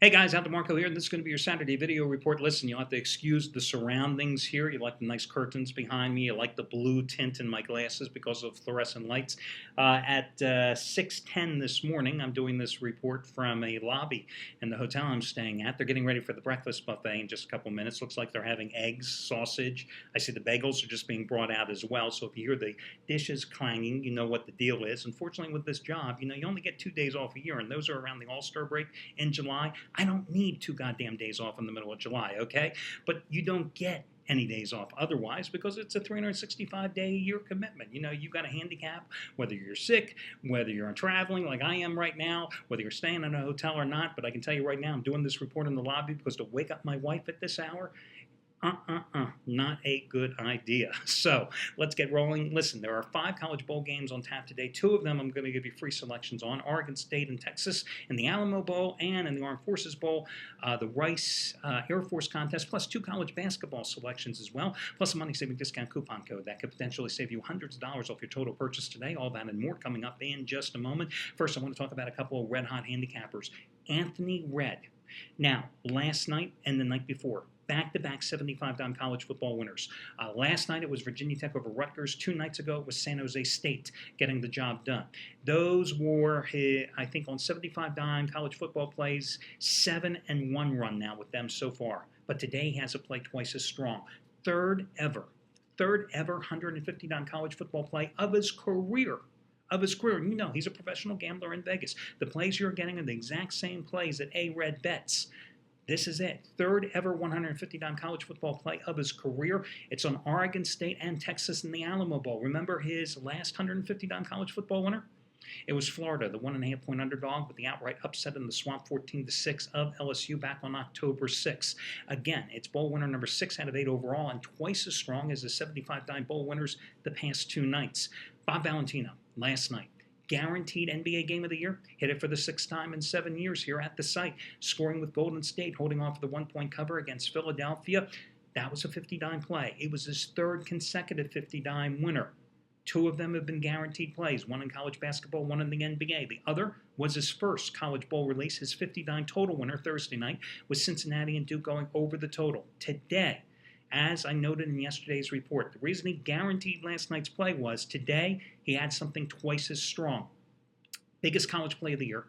Hey guys, Al DeMarco here, and this is going to be your Saturday video report. Listen, you'll have to excuse the surroundings here. You like the nice curtains behind me. You like the blue tint in my glasses because of fluorescent lights. At 6:10 this morning, I'm doing this report from a lobby in the hotel I'm staying at. They're getting ready for the breakfast buffet in just a couple minutes. Looks like they're having eggs, sausage. I see the bagels are just being brought out as well. So if you hear the dishes clanging, you know what the deal is. Unfortunately, with this job, you only get 2 days off a year, and those are around the All-Star break in July. I don't need 2 goddamn days off in the middle of July, okay? But you don't get any days off otherwise because it's a 365-day-a-year commitment. You got a handicap, whether you're sick, whether you're traveling like I am right now, whether you're staying in a hotel or not. But I can tell you right now, I'm doing this report in the lobby because to wake up my wife at this hour, not a good idea. So let's get rolling. Listen, there are 5 college bowl games on tap today. 2 of them I'm going to give you free selections on: Oregon State and Texas in the Alamo Bowl and in the Armed Forces Bowl, the Rice Air Force contest, plus 2 college basketball selections as well, plus a money-saving discount coupon code that could potentially save you hundreds of dollars off your total purchase today. All that and more coming up in just a moment. First, I want to talk about a couple of red-hot handicappers. Anthony Red. Now, last night and the night before, back-to-back 75-time college football winners. Last night it was Virginia Tech over Rutgers. 2 nights ago it was San Jose State getting the job done. Those were, I think, on 75-time college football plays, 7-1 run now with them so far. But today he has a play twice as strong. Third ever 150-dime college football play of his career. And he's a professional gambler in Vegas. The plays you're getting are the exact same plays that A-Red bets. This is it. Third ever 150-dime college football play of his career. It's on Oregon State and Texas in the Alamo Bowl. Remember his last 150-dime college football winner? It was Florida, the 1.5-point underdog with the outright upset in the Swamp 14-6 of LSU back on October 6th. Again, it's bowl winner number 6 out of 8 overall and twice as strong as the 75-dime bowl winners the past 2 nights. Bob Valentino, last night, guaranteed NBA Game of the Year, hit it for the 6th time in 7 years here at the site, scoring with Golden State, holding off the 1-point cover against Philadelphia. That was a 50-dime play. It was his 3rd consecutive 50-dime winner. 2 of them have been guaranteed plays, one in college basketball, one in the NBA. The other was his first college bowl release, his 50-dime total winner Thursday night, with Cincinnati and Duke going over the total. Today, as I noted in yesterday's report, the reason he guaranteed last night's play was today he had something twice as strong. Biggest college play of the year,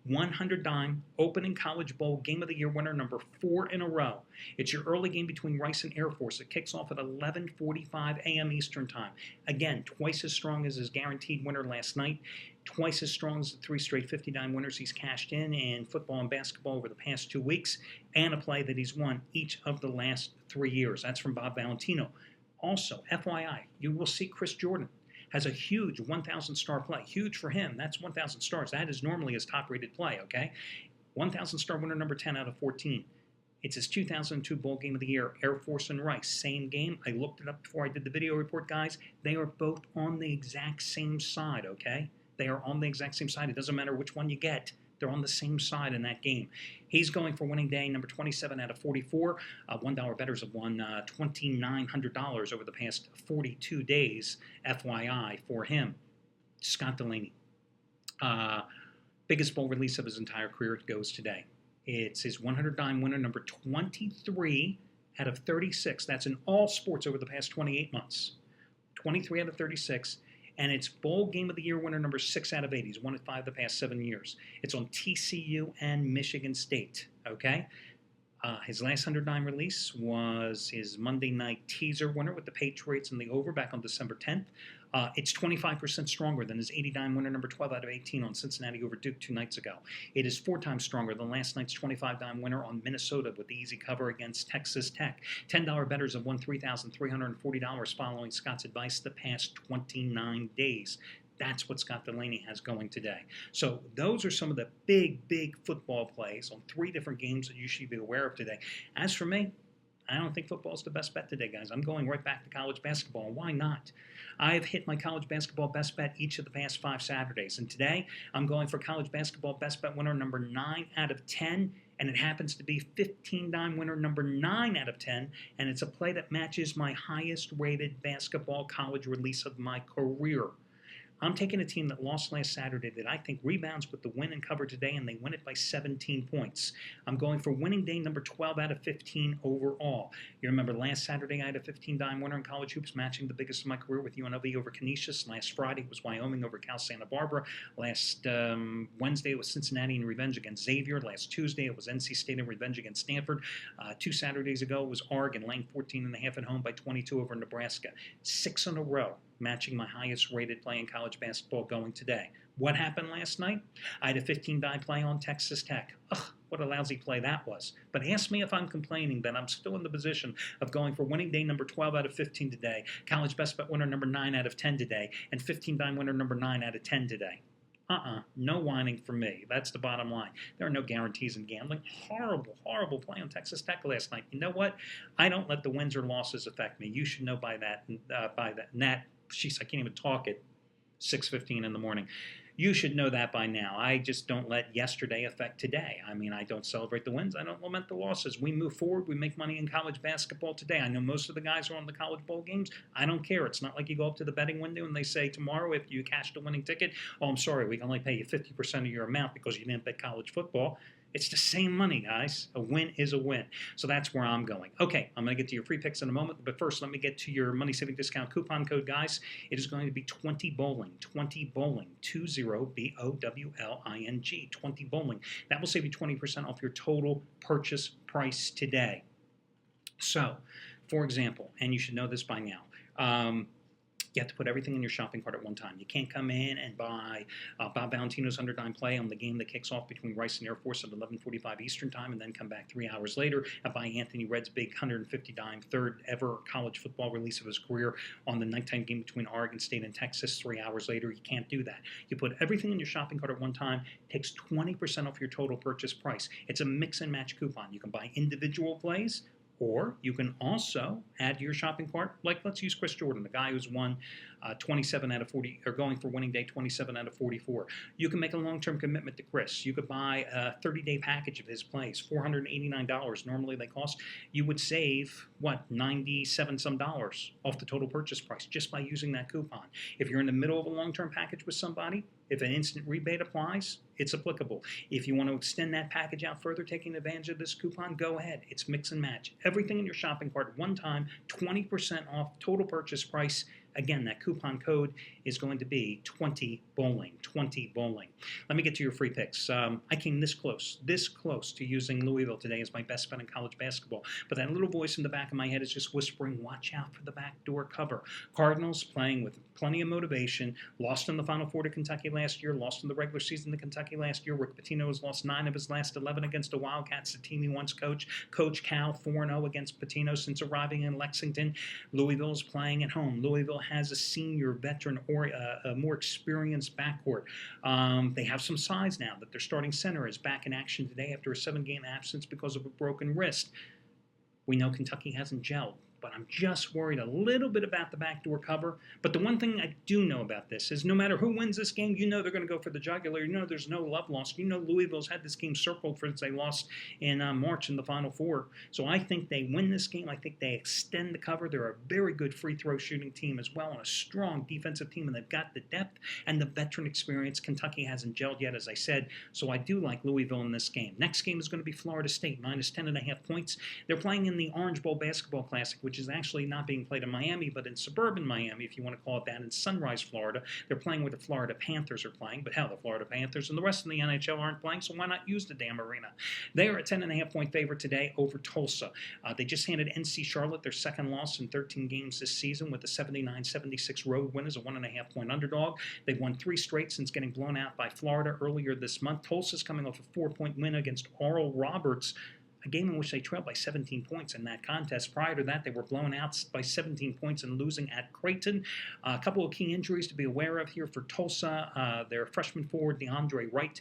100-dime opening college bowl game of the year winner number 4 in a row. It's your early game between Rice and Air Force. It kicks off at 11:45 a.m. Eastern Time. Again, twice as strong as his guaranteed winner last night. Twice as strong as the 3 straight 50-dime winners he's cashed in football and basketball over the past 2 weeks, and a play that he's won each of the last 3 years. That's from Bob Valentino. Also, FYI, you will see Chris Jordan has a huge 1,000-star play. Huge for him. That's 1,000 stars. That is normally his top-rated play, okay? 1,000-star winner number 10 out of 14. It's his 2002 bowl game of the year, Air Force and Rice. Same game. I looked it up before I did the video report, guys. They are both on the exact same side, okay? They are on the exact same side. It doesn't matter which one you get. They're on the same side in that game. He's going for winning day number 27 out of 44. $1 bettors have won $2,900 over the past 42 days, FYI, for him. Scott Delaney. Biggest bowl release of his entire career goes today. It's his 100-dime winner number 23 out of 36. That's in all sports over the past 28 months. 23 out of 36. And it's bowl game of the year winner number 6 out of 8. He's won it 5 the past 7 years. It's on TCU and Michigan State, okay? His last 100-dime release was his Monday night teaser winner with the Patriots in the over back on December 10th. It's 25% stronger than his 80-dime winner number 12 out of 18 on Cincinnati over Duke 2 nights ago. It is 4 times stronger than last night's 25-dime winner on Minnesota with the easy cover against Texas Tech. $10 bettors have won $3,340 following Scott's advice the past 29 days. That's what Scott Delaney has going today. So those are some of the big football plays on 3 different games that you should be aware of today. As for me, I don't think football is the best bet today, guys. I'm going right back to college basketball. Why not? I have hit my college basketball best bet each of the past 5 Saturdays. And today, I'm going for college basketball best bet winner number 9 out of 10. And it happens to be 15-dime winner number 9 out of 10. And it's a play that matches my highest rated basketball college release of my career. I'm taking a team that lost last Saturday that I think rebounds with the win and cover today, and they win it by 17 points. I'm going for winning day number 12 out of 15 overall. You remember last Saturday I had a 15-dime winner in college hoops, matching the biggest of my career with UNLV over Canisius. Last Friday it was Wyoming over Cal Santa Barbara. Last Wednesday it was Cincinnati in revenge against Xavier. Last Tuesday it was NC State in revenge against Stanford. 2 Saturdays ago it was Oregon laying 14.5 at home by 22 over Nebraska. 6 in a row, matching my highest rated play in college basketball going today. What happened last night? I had a 15-dime play on Texas Tech. Ugh, what a lousy play that was. But ask me if I'm complaining, then I'm still in the position of going for winning day number 12 out of 15 today, college best bet winner number 9 out of 10 today, and 15-dime winner number 9 out of 10 today. No whining for me. That's the bottom line. There are no guarantees in gambling. Horrible, horrible play on Texas Tech last night. You know what? I don't let the wins or losses affect me. You should know by that. Jeez, I can't even talk at 6:15 in the morning. You should know that by now. I just don't let yesterday affect today. I mean, I don't celebrate the wins. I don't lament the losses. We move forward. We make money in college basketball today. I know most of the guys are on the college bowl games. I don't care. It's not like you go up to the betting window and they say tomorrow if you cashed a winning ticket, oh, I'm sorry, we can only pay you 50% of your amount because you didn't bet college football. It's the same money, guys. A win is a win. So that's where I'm going. Okay, I'm going to get to your free picks in a moment, but first let me get to your money saving discount coupon code, guys. It is going to be 20 bowling, 20 bowling, 20 BOWLING, 20 bowling. That will save you 20% off your total purchase price today. So, for example, and you should know this by now, you have to put everything in your shopping cart at one time. You can't come in and buy Bob Valentino's $100 play on the game that kicks off between Rice and Air Force at 11:45 Eastern Time, and then come back 3 hours later and buy Anthony Redd's big $150 third ever college football release of his career on the nighttime game between Oregon State and Texas 3 hours later. You can't do that. You put everything in your shopping cart at one time. It takes 20% off your total purchase price. It's a mix and match coupon. You can buy individual plays, or you can also add to your shopping cart, like let's use Chris Jordan, the guy who's won 27 out of 40, or going for winning day 27 out of 44. You can make a long-term commitment to Chris. You could buy a 30-day package of his plays, $489. Normally they cost. You would save, what, 97 some dollars off the total purchase price just by using that coupon. If you're in the middle of a long-term package with somebody, if an instant rebate applies, it's applicable. If you want to extend that package out further, taking advantage of this coupon, go ahead. It's mix and match. Everything in your shopping cart one time, 20% off total purchase price. Again, that coupon code is going to be 20 bowling, 20 bowling. Let me get to your free picks. I came this close to using Louisville today as my best bet in college basketball. But that little voice in the back of my head is just whispering, watch out for the backdoor cover. Cardinals playing with plenty of motivation, lost in the Final Four to Kentucky last year, lost in the regular season to Kentucky last year. Rick Pitino has lost 9 of his last 11 against the Wildcats, the team he once coached. Coach Cal 4-0 against Pitino since arriving in Lexington. Louisville is playing at home. Louisville has a senior veteran or a more experienced backcourt. They have some size now that their starting center is back in action today after a 7-game absence because of a broken wrist. We know Kentucky hasn't gelled, but I'm just worried a little bit about the backdoor cover. But the one thing I do know about this is no matter who wins this game, you know they're going to go for the jugular. You know there's no love lost. You know Louisville's had this game circled since they lost in March in the Final Four. So I think they win this game. I think they extend the cover. They're a very good free throw shooting team as well, and a strong defensive team, and they've got the depth and the veteran experience. Kentucky hasn't gelled yet, as I said, so I do like Louisville in this game. Next game is going to be Florida State, minus 10.5 points. They're playing in the Orange Bowl Basketball Classic, which is actually not being played in Miami, but in suburban Miami, if you want to call it that, in Sunrise, Florida. They're playing where the Florida Panthers are playing, but hell, the Florida Panthers and the rest of the NHL aren't playing, so why not use the damn arena? They are a 10.5 point favorite today over Tulsa. They just handed NC Charlotte their second loss in 13 games this season with a 79-76 road win as a 1.5 point underdog. They've won 3 straight since getting blown out by Florida earlier this month. Tulsa's coming off a 4-point win against Oral Roberts, a game in which they trailed by 17 points in that contest. Prior to that, they were blown out by 17 points and losing at Creighton. A couple of key injuries to be aware of here for Tulsa. Their freshman forward, DeAndre Wright,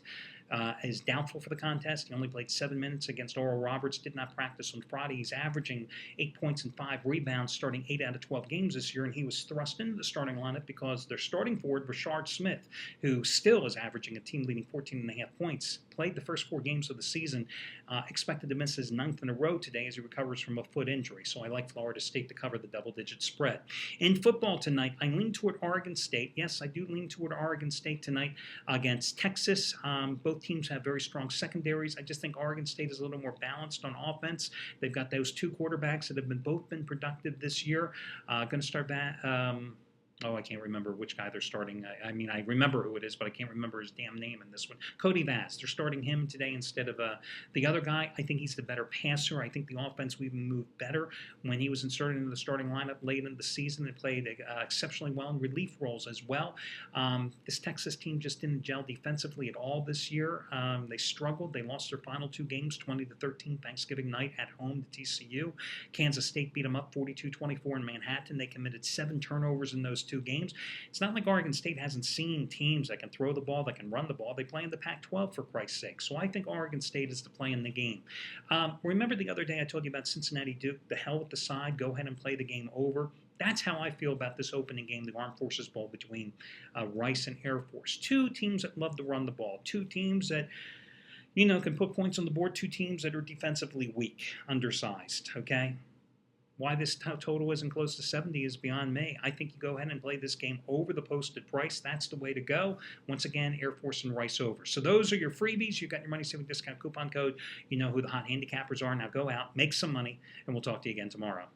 is doubtful for the contest. He only played 7 minutes against Oral Roberts, did not practice on Friday. He's averaging 8 points and 5 rebounds, starting 8 out of 12 games this year, and he was thrust into the starting lineup because their starting forward, Rashard Smith, who still is averaging a team-leading 14.5 points, played the first 4 games of the season, expected to miss his 9th in a row today as he recovers from a foot injury. So I like Florida State to cover the double-digit spread. In football tonight, I lean toward Oregon State. Yes, I do lean toward Oregon State tonight against Texas. Both teams have very strong secondaries. I just think Oregon State is a little more balanced on offense. They've got those 2 quarterbacks that have both been productive this year. Going to start back. I can't remember which guy they're starting. I remember who it is, but I can't remember his damn name in this one. Cody Vass. They're starting him today instead of the other guy. I think he's the better passer. I think the offense will move better when he was inserted into the starting lineup late in the season. They played exceptionally well in relief roles as well. This Texas team just didn't gel defensively at all this year. They struggled. They lost their final 2 games, 20-13 Thanksgiving night at home to TCU. Kansas State beat them up 42-24 in Manhattan. They committed 7 turnovers in those 2 games. It's not like Oregon State hasn't seen teams that can throw the ball, that can run the ball. They play in the Pac-12, for Christ's sake. So I think Oregon State is the play in the game. Remember the other day I told you about Cincinnati Duke? The hell with the side. Go ahead and play the game over. That's how I feel about this opening game, the Armed Forces Bowl between Rice and Air Force. 2 teams that love to run the ball. 2 teams that can put points on the board. 2 teams that are defensively weak, undersized, okay? Why this total isn't close to 70 is beyond me. I think you go ahead and play this game over the posted price. That's the way to go. Once again, Air Force and Rice over. So those are your freebies. You got your money saving discount coupon code. You know who the hot handicappers are. Now go out, make some money, and we'll talk to you again tomorrow.